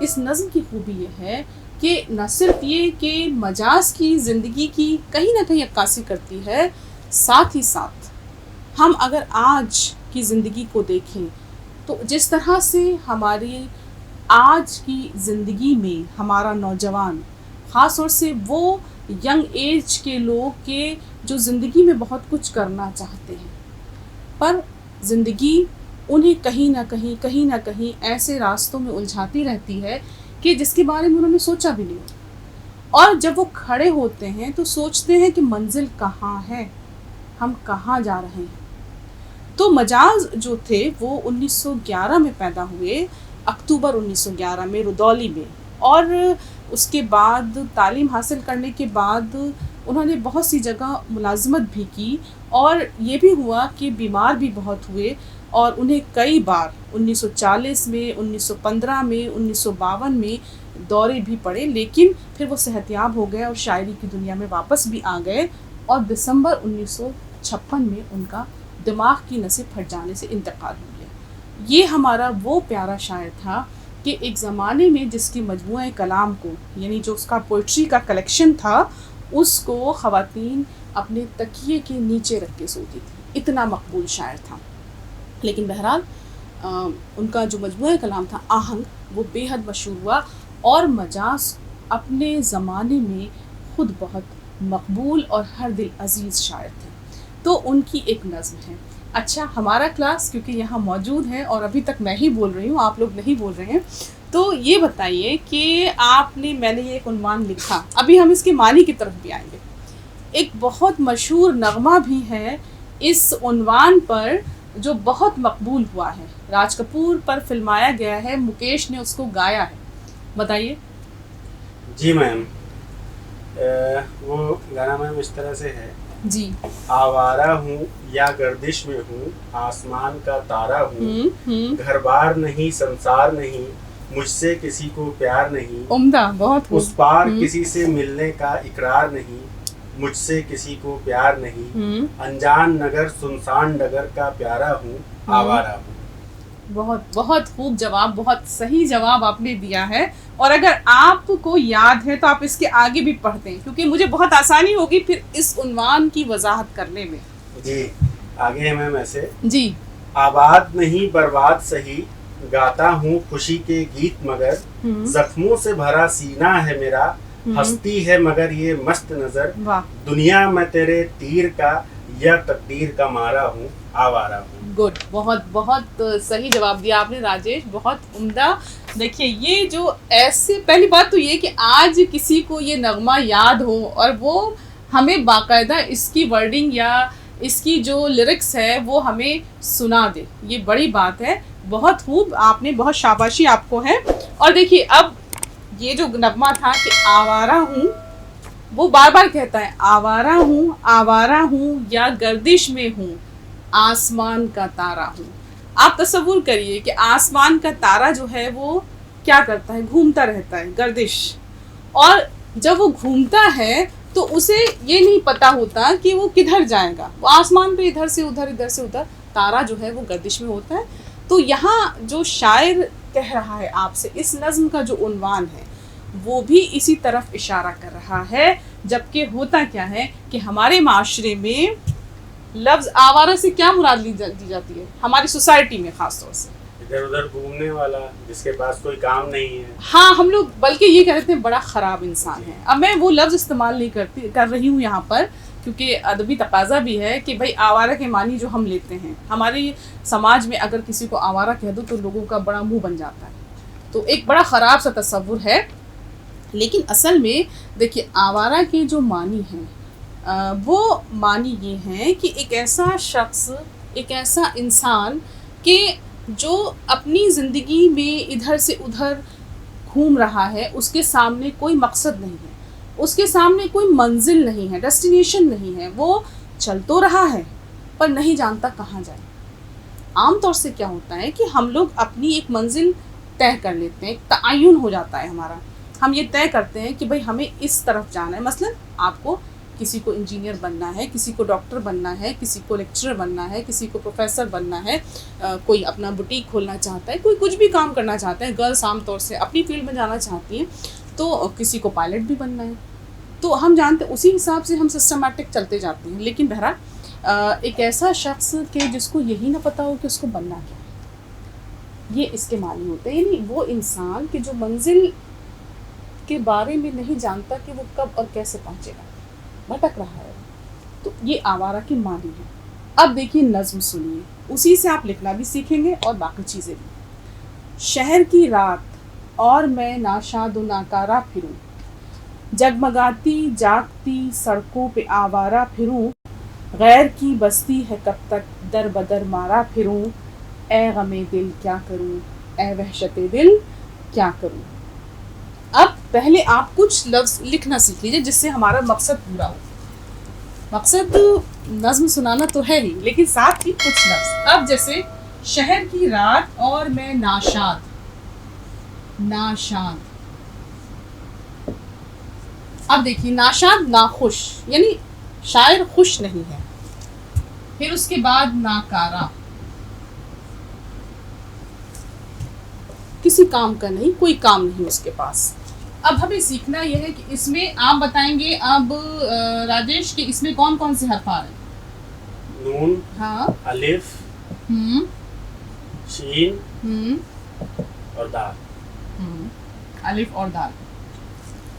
اس نظم کی خوبی یہ ہے کہ نہ صرف یہ کہ مجاز کی زندگی کی کہیں نہ کہیں عکاسی کرتی ہے، ساتھ ہی ساتھ ہم اگر آج کی زندگی کو دیکھیں تو جس طرح سے ہماری آج کی زندگی میں ہمارا نوجوان، خاص طور سے وہ ینگ ایج کے لوگ کے جو زندگی میں بہت کچھ کرنا چاہتے ہیں، پر زندگی انہیں کہیں نہ کہیں ایسے راستوں میں الجھاتی رہتی ہے کہ جس کے بارے میں انہوں نے سوچا بھی نہیں ہو، اور جب وہ کھڑے ہوتے ہیں تو سوچتے ہیں کہ منزل کہاں ہے، ہم کہاں جا رہے ہیں۔ تو مجاز جو تھے وہ 1911 میں پیدا ہوئے، اکتوبر 1911 میں رودولی میں، اور اس کے بعد تعلیم حاصل کرنے کے بعد انہوں نے بہت سی جگہ ملازمت بھی کی، اور یہ بھی ہوا کہ بیمار بھی بہت ہوئے، اور انہیں کئی بار 1940 میں، 1915 میں، 1952 میں دورے بھی پڑے، لیکن پھر وہ صحت یاب ہو گئے اور شاعری کی دنیا میں واپس بھی آ گئے، اور دسمبر 1956 میں ان کا دماغ کی نسیں پھٹ جانے سے انتقال ہو گیا۔ یہ ہمارا وہ پیارا شاعر تھا کہ ایک زمانے میں جس کے مجموعہ کلام کو، یعنی جو اس کا پوئٹری کا کلیکشن تھا، اس کو خواتین اپنے تکیے کے نیچے رکھ کے سوتی تھی، اتنا مقبول شاعر تھا۔ لیکن بہرحال ان کا جو مجموعہ کلام تھا آہنگ، وہ بے حد مشہور ہوا، اور مجاز اپنے زمانے میں خود بہت مقبول اور ہر دل عزیز شاعر تھے۔ تو ان کی ایک نظم ہے۔ اچھا، ہمارا کلاس کیونکہ یہاں موجود ہے اور ابھی تک میں ہی بول رہی ہوں، آپ لوگ نہیں بول رہے ہیں، تو یہ بتائیے کہ میں نے یہ ایک عنوان لکھا، ابھی ہم اس کے معنی کی طرف بھی آئیں گے۔ ایک بہت مشہور نغمہ بھی ہے اس عنوان پر جو بہت مقبول ہوا ہے، راج کپور پر فلمایا گیا ہے، مکیش نے اس کو گایا ہے، بتائیے۔ جی میم، وہ گانا میم اس طرح سے ہے، جی، آوارہ ہوں یا گردش میں ہوں، آسمان کا تارا ہوں، گھر بار نہیں سنسار نہیں، مجھ سے کسی کو پیار نہیں، عمدہ، بہت اس پار کسی سے ملنے کا اقرار نہیں، مجھ سے کسی کو پیار نہیں، انجان نگر سنسان ڈگر کا پیارا ہوں، آوارہ ہوں۔ بہت بہت خوب جواب، بہت صحیح جواب آپ نے دیا ہے، اور اگر آپ کو یاد ہے تو آپ اس کے آگے بھی پڑھتے ہیں کیونکہ مجھے بہت آسانی ہوگی پھر اس عنوان کی وضاحت کرنے میں۔ جی آگے ہے میم ایسے، جی، آباد نہیں برباد سہی، گاتا ہوں خوشی کے گیت مگر، زخموں سے بھرا سینہ ہے میرا، ہستی ہے مگر یہ مست نظر، دنیا میں تیرے تیر کا یا تقدیر کا مارا ہوں، آوارہ ہوں۔ گڈ، بہت بہت صحیح جواب دیا آپ نے راجیش، بہت عمدہ۔ دیکھیے، یہ جو ایسے، پہلی بات تو یہ کہ آج کسی کو یہ نغمہ یاد ہو اور وہ ہمیں باقاعدہ اس کی ورڈنگ یا اس کی جو لیرکس ہے وہ ہمیں سنا دے، یہ بڑی بات ہے۔ بہت خوب، آپ نے، بہت شاباشی آپ کو ہے۔ اور دیکھیے، اب یہ جو نغمہ تھا کہ آوارہ ہوں، وہ بار بار کہتا ہے آوارہ ہوں یا گردش میں ہوں، آسمان کا تارا ہوں۔ آپ تصور کریے کہ آسمان کا تارا جو ہے وہ کیا کرتا ہے، گھومتا رہتا ہے، گردش، اور جب وہ گھومتا ہے تو اسے یہ نہیں پتا ہوتا کہ وہ کدھر جائے گا، وہ آسمان پہ ادھر سے ادھر، ادھر سے ادھر، تارا جو ہے وہ گردش میں ہوتا ہے۔ تو یہاں جو شاعر کہہ رہا ہے آپ سے، اس نظم کا جو عنوان ہے وہ بھی اسی طرف اشارہ کر رہا ہے، جبکہ ہوتا کیا ہے کہ ہمارے معاشرے میں لفظ آوارہ سے کیا مراد دی جاتی ہے، ہماری سوسائٹی میں خاص طور سے ادھر ادھر گھومنے والا، جس کے پاس کوئی کام نہیں ہے۔ ہاں، ہم لوگ بلکہ یہ کہتے ہیں بڑا خراب انسان ہے۔ اب میں وہ لفظ استعمال نہیں کر رہی ہوں یہاں پر، کیونکہ ادبی تقاضا بھی ہے کہ بھائی آوارہ کے معنی جو ہم لیتے ہیں، ہمارے سماج میں اگر کسی کو آوارہ کہہ دو تو لوگوں کا بڑا منہ بن جاتا ہے، تو ایک بڑا خراب سا تصور ہے۔ لیکن اصل میں دیکھیے، آوارہ کے جو معنی ہیں وہ معنی یہ ہیں کہ ایک ایسا شخص، ایک ایسا انسان کہ جو اپنی زندگی میں ادھر سے ادھر گھوم رہا ہے، اس کے سامنے کوئی مقصد نہیں ہے، اس کے سامنے کوئی منزل نہیں ہے، ڈیسٹینیشن نہیں ہے، وہ چل تو رہا ہے پر نہیں جانتا کہاں جائے۔ عام طور سے کیا ہوتا ہے کہ ہم لوگ اپنی ایک منزل طے کر لیتے ہیں، ایک تعین ہو جاتا ہے ہمارا، ہم یہ طے کرتے ہیں کہ بھئی ہمیں اس طرف جانا ہے۔ مثلا آپ کو کسی کو انجینئر بننا ہے, کسی کو ڈاکٹر بننا ہے, کسی کو لیکچرر بننا ہے, کسی کو پروفیسر بننا ہے, کوئی اپنا بوٹیک کھولنا چاہتا ہے, کوئی کچھ بھی کام کرنا چاہتا ہے. گرلس عام طور سے اپنی فیلڈ میں جانا چاہتی ہیں, تو کسی کو پائلٹ بھی بننا ہے. تو ہم جانتے ہیں اسی حساب سے ہم سسٹمیٹک چلتے جاتے ہیں. لیکن بہرحال ایک ایسا شخص کہ جس کو یہی نہ پتہ ہو کہ اس کو بننا کیا ہے, یہ اس کے معنی ہوتے ہیں. یعنی وہ انسان کہ جو منزل کے بارے میں نہیں جانتا کہ وہ کب اور کیسے پہنچے گا, بھٹک رہا ہے. تو یہ آوارہ کے معنی ہے. اب دیکھیے نظم سنیے, اسی سے آپ لکھنا بھی سیکھیں گے اور باقی چیزیں بھی. شہر کی رات اور میں ناشاد و ناکارہ پھروں, جگمگاتی جاگتی سڑکوں پہ آوارہ پھروں, غیر کی بستی ہے کب تک در بدر مارا پھروں, اے غم دل کیا کروں, اے وحشت دل کیا کروں. اب پہلے آپ کچھ لفظ لکھنا سیکھ لیجیے جس سے ہمارا مقصد پورا ہو. مقصد نظم سنانا تو ہے ہی, لیکن ساتھ ہی کچھ لفظ. اب جیسے شہر کی رات اور میں ناشاد, ناشاد. اب دیکھیے ناشاد ناخوش, یعنی شاعر خوش نہیں ہے. پھر اس کے بعد ناکارہ, کسی کام کا نہیں, کوئی کام نہیں اس کے پاس. اب ہمیں سیکھنا یہ ہے کہ اس میں آپ بتائیں گے اب راجیش کہ اس میں کون کون سے حرف آ رہے ہیں؟ نون, ہاں, الف, شین اور دال. الف اور دال,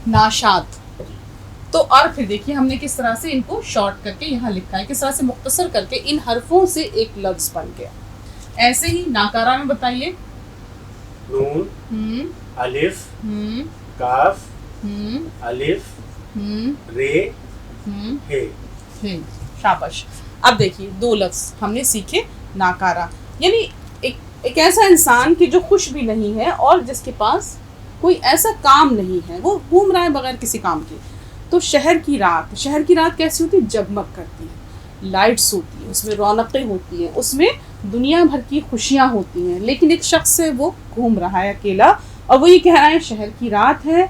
ناشاد. تو اور پھر دیکھیے ہم نے کس طرح سے ان کو شارٹ کر کے یہاں لکھا ہے, کس طرح سے مختصر کر کے ان حرفوں سے ایک لفظ بن گیا. ایسے ہی ناکارہ میں بتائیے. نون, الف, کاف, الف, رے, ہے. شاباش. اب دیکھیے دو لفظ ہم نے سیکھے. ناکارہ یعنی ایک ایسا انسان کہ جو خوش بھی نہیں ہے اور جس کے پاس کوئی ایسا کام نہیں ہے, وہ گھوم رہا ہے بغیر کسی کام کے. تو شہر کی رات, شہر کی رات کیسی ہوتی ہے؟ جگمگ کرتی ہے, لائٹس ہوتی ہیں, اس میں رونقیں ہوتی ہیں, اس میں دنیا بھر کی خوشیاں ہوتی ہیں. لیکن ایک شخص ہے وہ گھوم رہا ہے اکیلا, اور وہ یہ کہہ رہا ہے شہر کی رات ہے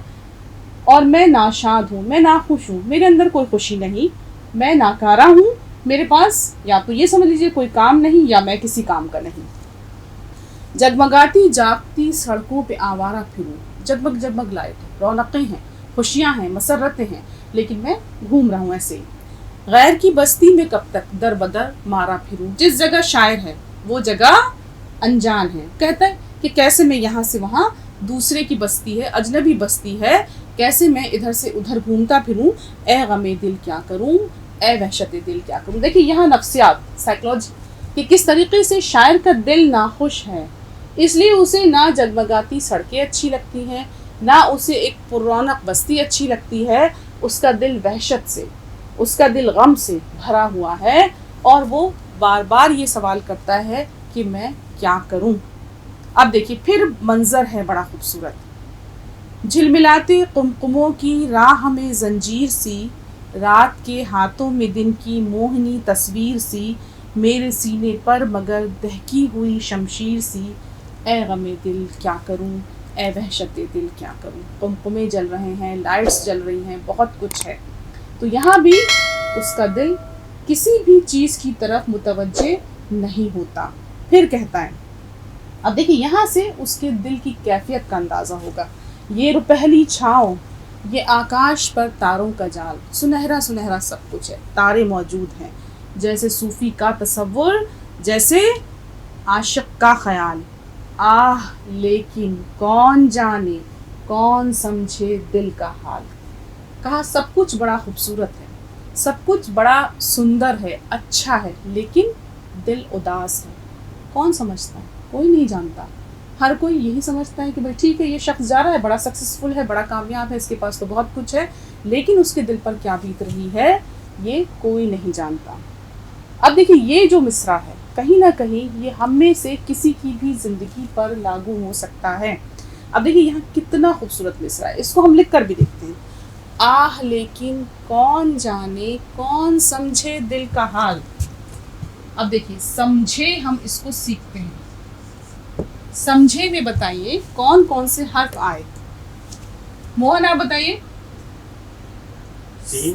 اور میں ناشاد ہوں, میں ناخوش ہوں, میرے اندر کوئی خوشی نہیں, میں ناکارہ ہوں, میرے پاس یا تو یہ سمجھ لیجیے کوئی کام نہیں یا میں کسی کام کا نہیں. جگمگاتی جاگتی سڑکوں پہ آوارہ پھروں, جگمگ جگمگ لائٹ ہے, رونقیں ہیں, خوشیاں ہیں, مسرتیں ہیں, لیکن میں گھوم رہا ہوں ایسے ہی. غیر کی بستی میں کب تک در بدر مارا پھروں, جس جگہ شاعر ہے وہ جگہ انجان ہے. کہتا ہے کہ کیسے میں یہاں سے وہاں, دوسرے کی بستی ہے, اجنبی بستی ہے, کیسے میں ادھر سے ادھر گھومتا پھروں, اے غم دل کیا کروں, اے وحشت دل کیا کروں. دیکھیے یہاں نفسیات, سائیکلوجی کہ کس طریقے سے شاعر کا دل ناخوش ہے, اس لیے اسے نہ جگمگاتی سڑکیں اچھی لگتی ہیں, نہ اسے ایک پررونق بستی اچھی لگتی ہے. اس کا دل وحشت سے, اس کا دل غم سے بھرا ہوا ہے, اور وہ بار بار یہ سوال کرتا ہے کہ میں کیا کروں. اب دیکھیے پھر منظر ہے بڑا خوبصورت. جھلملاتے قمقموں کی راہ میں زنجیر سی, رات کے ہاتھوں میں دن کی موہنی تصویر سی, میرے سینے پر مگر دہکی ہوئی شمشیر سی, اے غم دل کیا کروں, اے وحشت دل کیا کروں. قمقمے جل رہے ہیں, لائٹس جل رہی ہیں, بہت کچھ ہے. تو یہاں بھی اس کا دل کسی بھی چیز کی طرف متوجہ نہیں ہوتا. پھر کہتا ہے, اب دیکھیں یہاں سے اس کے دل کی کیفیت کا اندازہ ہوگا. یہ روپہلی چھاؤں, یہ آکاش پر تاروں کا جال, سنہرا سنہرا سب کچھ ہے, تارے موجود ہیں, جیسے صوفی کا تصور, جیسے عاشق کا خیال. آہ لیکن کون جانے, کون سمجھے دل کا حال. کہا سب کچھ بڑا خوبصورت ہے, سب کچھ بڑا سندر ہے, اچھا ہے, لیکن دل اداس ہے. کون سمجھتا ہے؟ کوئی نہیں جانتا. ہر کوئی یہی سمجھتا ہے کہ بھائی ٹھیک ہے یہ شخص جا رہا ہے, بڑا سکسیسفل ہے, بڑا کامیاب ہے, اس کے پاس تو بہت کچھ ہے, لیکن اس کے دل پر کیا بیت رہی ہے یہ کوئی نہیں جانتا. اب دیکھیے یہ جو مصرع ہے کہیں نہ کہیں یہ ہم میں سے کسی کی بھی زندگی پر لاگو ہو سکتا ہے. اب دیکھیے یہاں کتنا خوبصورت مصرع ہے, اس کو ہم لکھ کر بھی دیکھتے ہیں. آہ لیکن کون جانے, کون سمجھے دل کا حال. اب دیکھیے سمجھے ہم اس کو سیکھتے ہیں. سمجھے میں بتائیے کون کون سے حرف آئے. موہن آپ بتائیے. سین,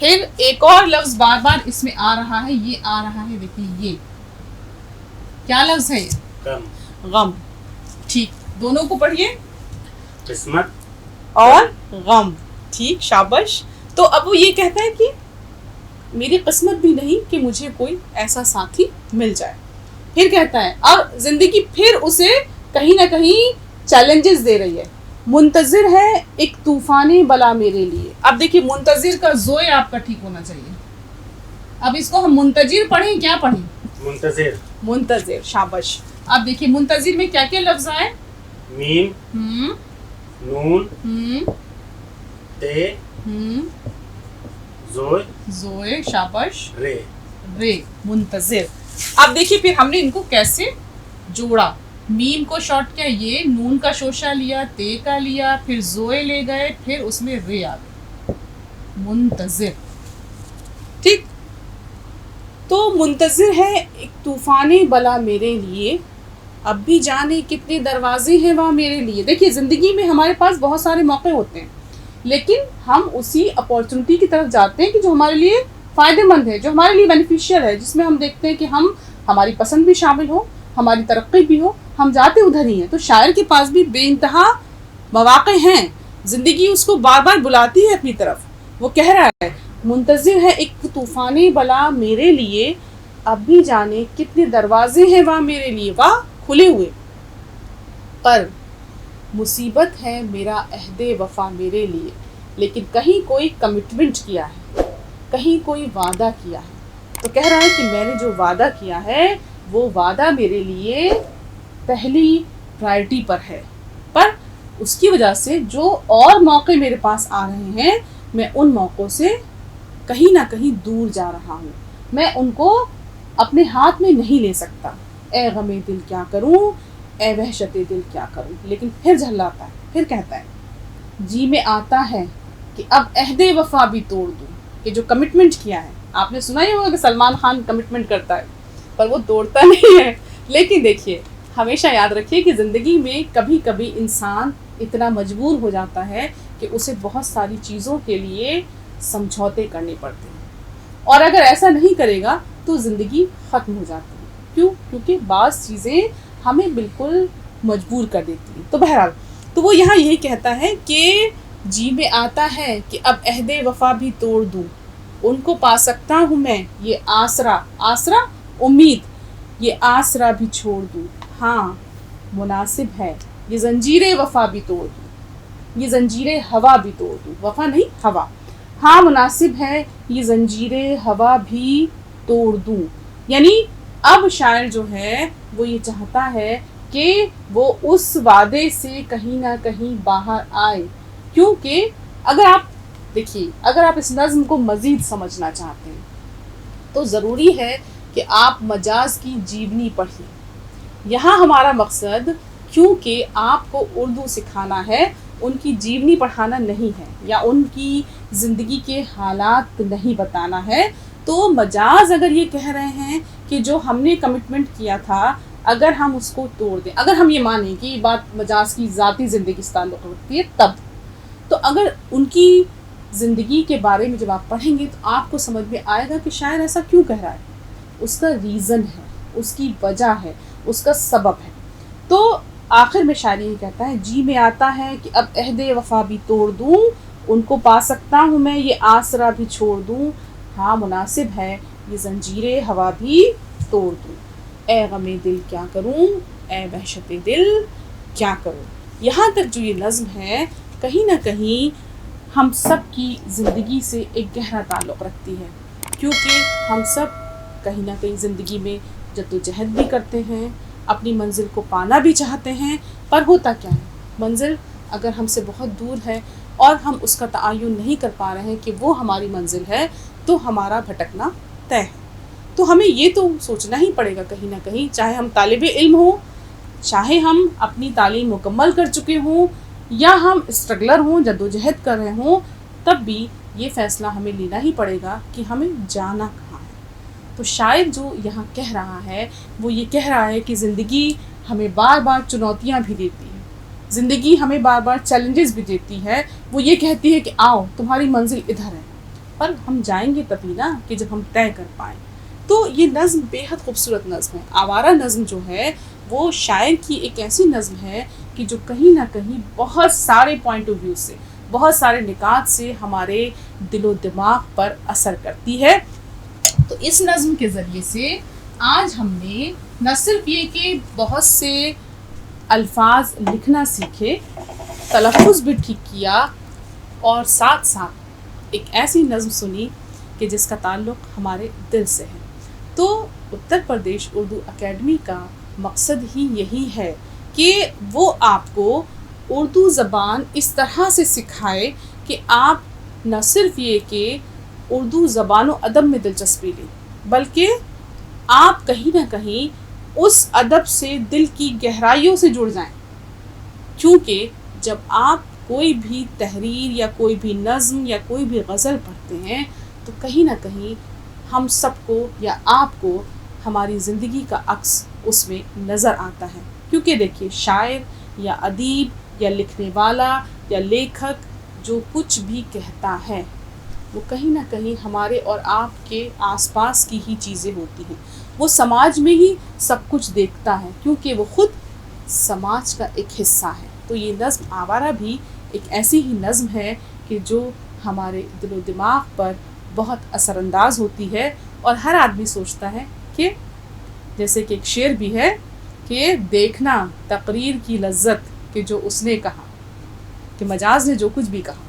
پھر ایک اور لفظ بار بار اس میں آ رہا ہے، یہ آ رہا ہے، دیکھیے یہ کیا لفظ ہے؟ غم. ٹھیک، دونوں کو پڑھیے، قسمت اور غم. ٹھیک، شاباش. تو اب وہ یہ کہتا ہے کہ میری قسمت بھی نہیں کہ مجھے کوئی ایسا ساتھی مل جائے. پھر کہتا ہے، اور زندگی پھر اسے کہیں نہ کہیں چیلنجز دے رہی ہے. منتظر ہے ایک طوفان بلا میرے لیے. اب دیکھیے منتظر کا زوئے آپ کا ٹھیک ہونا چاہیے. اب اس کو ہم منتظر پڑھیں، کیا پڑھیں؟ منتظر. منتظر، شاباش. اب دیکھیے منتظر میں کیا کیا لفظ آئے؟ میم، نون، تے، زوئے، شاباش، رے. منتظر. اب دیکھیے پھر ہم نے ان کو کیسے جوڑا. میم کو شارٹ کیا، یہ نون کا شوشہ لیا، تے کا لیا، پھر زوئے لے گئے، پھر اس میں رے آ گئے. منتظر. ٹھیک، تو منتظر ہے ایک طوفان بلا میرے لیے، اب بھی جانے کتنے دروازے ہیں وہاں میرے لیے. دیکھیے زندگی میں ہمارے پاس بہت سارے موقع ہوتے ہیں، لیکن ہم اسی اپورچونٹی کی طرف جاتے ہیں کہ جو ہمارے لیے فائدے مند ہے، جو ہمارے لیے بینیفیشیل ہے، جس میں ہم دیکھتے ہیں کہ ہماری پسند بھی شامل ہو، ہماری ترقی بھی ہو، ہم جاتے ادھر ہی ہیں. تو شاعر کے پاس بھی بے انتہا مواقع ہیں، زندگی اس کو بار بار بلاتی ہے اپنی طرف. وہ کہہ رہا ہے منتظر ہے ایک طوفان بلا میرے لیے، اب بھی جانے کتنے دروازے ہیں وہاں میرے لیے، وہاں کھلے ہوئے، پر مصیبت ہے میرا عہد وفا میرے لیے. لیکن کہیں کوئی کمٹمنٹ کیا ہے، کہیں کوئی وعدہ کیا ہے. تو کہہ رہا ہے کہ میں نے جو وعدہ کیا ہے وہ وعدہ میرے لیے پہلی پرائرٹی پر ہے، پر اس کی وجہ سے جو اور موقع میرے پاس آ رہے ہیں میں ان موقعوں سے کہیں نہ کہیں دور جا رہا ہوں، میں ان کو اپنے ہاتھ میں نہیں لے سکتا. اے غم دل کیا کروں، اے وحشت دل کیا کروں. لیکن پھر جھلاتا ہے، پھر کہتا ہے جی میں آتا ہے کہ اب عہد وفا بھی توڑ دوں. کہ جو کمٹمنٹ کیا ہے، آپ نے سنا ہی ہوگا کہ سلمان خان کمٹمنٹ کرتا ہے پر وہ توڑتا نہیں ہے. لیکن دیکھیے ہمیشہ یاد رکھیے کہ زندگی میں کبھی کبھی انسان اتنا مجبور ہو جاتا ہے کہ اسے بہت ساری چیزوں کے لیے سمجھوتے کرنے پڑتے ہیں، اور اگر ایسا نہیں کرے گا تو زندگی ختم ہو جاتی ہے. کیوں؟ کیونکہ بعض چیزیں ہمیں بالکل مجبور کر دیتی ہیں. تو بہرحال تو وہ یہاں یہی کہتا ہے کہ جی میں آتا ہے کہ اب عہد وفا بھی توڑ دوں، ان کو پا سکتا ہوں میں یہ آسرا امید، یہ آسرا بھی چھوڑ دوں. ہاں مناسب ہے یہ زنجیر وفا بھی توڑ دوں، یہ زنجیر ہوا بھی توڑ دوں. وفا نہیں، ہوا. ہاں مناسب ہے یہ زنجیر ہوا بھی توڑ دوں. یعنی اب شاعر جو ہے وہ یہ چاہتا ہے کہ وہ اس وعدے سے کہیں نہ کہیں باہر آئے. کیونکہ اگر آپ اس نظم کو مزید سمجھنا چاہتے ہیں تو ضروری ہے کہ آپ مجاز کی جیونی پڑھیں. یہاں ہمارا مقصد کیونکہ آپ کو اردو سکھانا ہے، ان کی جیونی پڑھانا نہیں ہے، یا ان کی زندگی کے حالات نہیں بتانا ہے. تو مجاز اگر یہ کہہ رہے ہیں کہ جو ہم نے کمٹمنٹ کیا تھا اگر ہم اس کو توڑ دیں، اگر ہم یہ مانیں کہ یہ بات مجاز کی ذاتی زندگی سے تعلق رکھتی ہے، تب تو اگر ان کی زندگی کے بارے میں جب آپ پڑھیں گے تو آپ کو سمجھ میں آئے گا کہ شاعر ایسا کیوں کہہ رہا ہے. اس کا ریزن ہے، اس کی وجہ ہے، اس کا سبب ہے. تو آخر میں شاعر یہ کہتا ہے جی میں آتا ہے کہ اب عہد وفا بھی توڑ دوں، ان کو پا سکتا ہوں میں یہ آسرا بھی چھوڑ دوں. ہاں مناسب ہے یہ زنجیر ہوا بھی توڑ دوں. اے غم دل کیا کروں، اے وحشت دل کیا کروں. یہاں تک جو یہ نظم ہے کہیں نہ کہیں ہم سب کی زندگی سے ایک گہرا تعلق رکھتی ہے، کیونکہ ہم سب کہیں نہ کہیں زندگی میں جدوجہد بھی کرتے ہیں، اپنی منزل کو پانا بھی چاہتے ہیں. پر ہوتا کیا ہے، منزل اگر ہم سے بہت دور ہے اور ہم اس کا تعین نہیں کر پا رہے ہیں کہ وہ ہماری منزل ہے، تو ہمارا بھٹکنا طے ہے. تو ہمیں یہ تو سوچنا ہی پڑے گا کہیں نہ کہیں، چاہے ہم طالب علم ہوں، چاہے ہم اپنی تعلیم مکمل کر چکے ہوں، یا ہم اسٹرگلر ہوں، جدوجہد کر رہے ہوں، تب بھی یہ فیصلہ ہمیں لینا ہی پڑے گا کہ ہمیں جانا کہاں ہے. تو شاید جو یہاں کہہ رہا ہے وہ یہ کہہ رہا ہے کہ زندگی ہمیں بار بار چنوتیاں بھی دیتی ہے، زندگی ہمیں بار بار چیلنجز بھی دیتی ہے. وہ یہ کہتی ہے کہ آؤ تمہاری منزل ادھر ہے، پر ہم جائیں گے تبھی نا کہ جب ہم طے کر پائیں۔ تو یہ نظم بیحد خوبصورت نظم ہے۔ آوارہ نظم جو ہے وہ شاعر کی ایک ایسی نظم ہے کہ جو کہیں نہ کہیں بہت سارے پوائنٹ آف ویو سے، بہت سارے نکات سے ہمارے دل و دماغ پر اثر کرتی ہے۔ تو اس نظم کے ذریعے سے آج ہم نے نہ صرف یہ کہ بہت سے الفاظ لکھنا سیکھے، تلفظ بھی ٹھیک کیا، اور ساتھ ساتھ ایک ایسی نظم سنی کہ جس کا تعلق ہمارے دل سے ہے۔ تو اتر پردیش اردو اکیڈمی کا مقصد ہی یہی ہے کہ وہ آپ کو اردو زبان اس طرح سے سکھائے کہ آپ نہ صرف یہ کہ اردو زبان و ادب میں دلچسپی لیں، بلکہ آپ کہیں نہ کہیں اس ادب سے دل کی گہرائیوں سے جڑ جائیں۔ کیونکہ جب آپ کوئی بھی تحریر یا کوئی بھی نظم یا کوئی بھی غزل پڑھتے ہیں تو کہیں نہ کہیں ہم سب کو یا آپ کو ہماری زندگی کا عکس اس میں نظر آتا ہے۔ کیونکہ دیکھیے، شاعر یا ادیب یا لکھنے والا یا لیکھک جو کچھ بھی کہتا ہے وہ کہیں نہ کہیں ہمارے اور آپ کے آس پاس کی ہی چیزیں ہوتی ہیں۔ وہ سماج میں ہی سب کچھ دیکھتا ہے، کیونکہ وہ خود سماج کا ایک حصہ ہے۔ تو یہ نظم آوارہ بھی ایک ایسی ہی نظم ہے کہ جو ہمارے دل و دماغ پر بہت اثر انداز ہوتی ہے، اور ہر آدمی سوچتا ہے کہ جیسے کہ ایک شعر بھی ہے کہ دیکھنا تقریر کی لذت کہ جو اس نے کہا، کہ مجاز نے جو کچھ بھی کہا،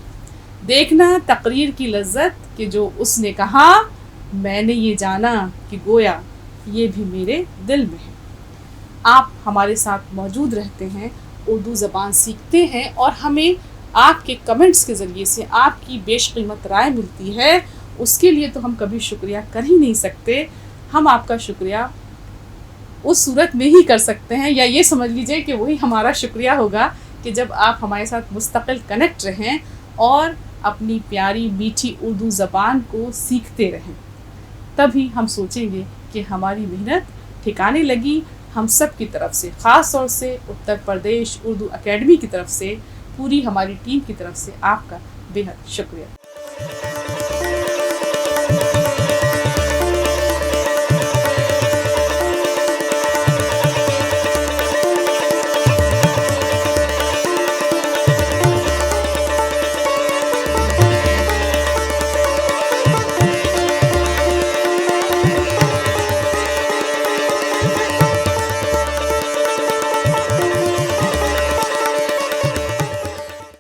دیکھنا تقریر کی لذت کہ جو اس نے کہا، میں نے یہ جانا کہ گویا یہ بھی میرے دل میں ہے۔ آپ ہمارے ساتھ موجود رہتے ہیں، اردو زبان سیکھتے ہیں، اور ہمیں آپ کے کمنٹس کے ذریعے سے آپ کی بیش قیمت رائے ملتی ہے۔ اس کے لیے تو ہم کبھی شکریہ کر ہی نہیں سکتے۔ ہم آپ کا شکریہ اس صورت میں ہی کر سکتے ہیں، یا یہ سمجھ لیجئے کہ وہی ہمارا شکریہ ہوگا کہ جب آپ ہمارے ساتھ مستقل کنیکٹ رہیں اور اپنی پیاری میٹھی اردو زبان کو سیکھتے رہیں، تبھی ہم سوچیں گے کہ ہماری محنت ٹھکانے لگی۔ ہم سب کی طرف سے، خاص طور سے اتر پردیش اردو اکیڈمی کی طرف سے، پوری ہماری ٹیم کی طرف سے آپ کا بے حد شکریہ۔